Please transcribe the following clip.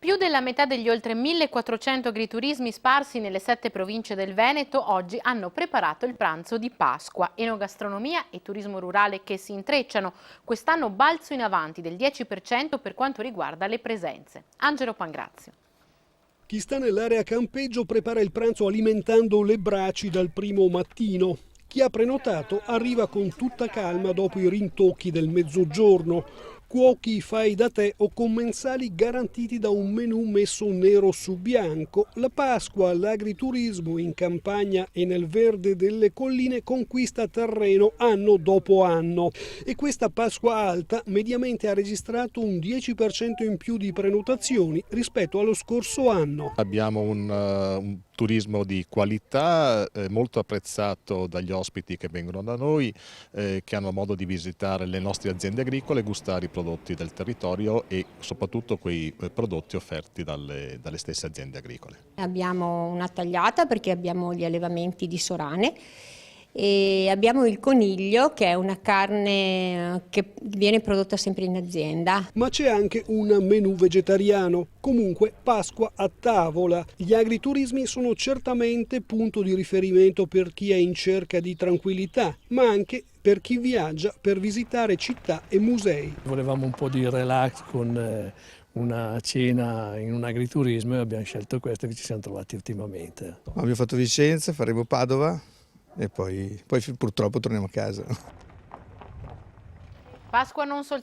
Più della metà degli oltre 1400 agriturismi sparsi nelle 7 province del Veneto oggi hanno preparato il pranzo di Pasqua. Enogastronomia e turismo rurale che si intrecciano. Quest'anno balzo in avanti del 10% per quanto riguarda le presenze. Angelo Pangrazio. Chi sta nell'area campeggio prepara il pranzo alimentando le braci dal primo mattino. Chi ha prenotato arriva con tutta calma dopo i rintocchi del mezzogiorno. Cuochi fai da te o commensali garantiti da un menù messo nero su bianco. La Pasqua, l'agriturismo in campagna e nel verde delle colline conquista terreno anno dopo anno. E questa Pasqua alta mediamente ha registrato un 10% in più di prenotazioni rispetto allo scorso anno. Abbiamo un turismo di qualità molto apprezzato dagli ospiti che vengono da noi, che hanno modo di visitare le nostre aziende agricole, gustare i prodotti del territorio e soprattutto quei prodotti offerti dalle stesse aziende agricole. Abbiamo una tagliata perché abbiamo gli allevamenti di Sorane e abbiamo il coniglio, che è una carne che viene prodotta sempre in azienda. Ma c'è anche un menù vegetariano. Comunque Pasqua a tavola. Gli agriturismi sono certamente punto di riferimento per chi è in cerca di tranquillità, ma anche per chi viaggia per visitare città e musei. Volevamo un po' di relax con una cena in un agriturismo e abbiamo scelto questo che ci siamo trovati ottimamente. Abbiamo fatto Vicenza, faremo Padova e poi purtroppo torniamo a casa. Pasqua non soltanto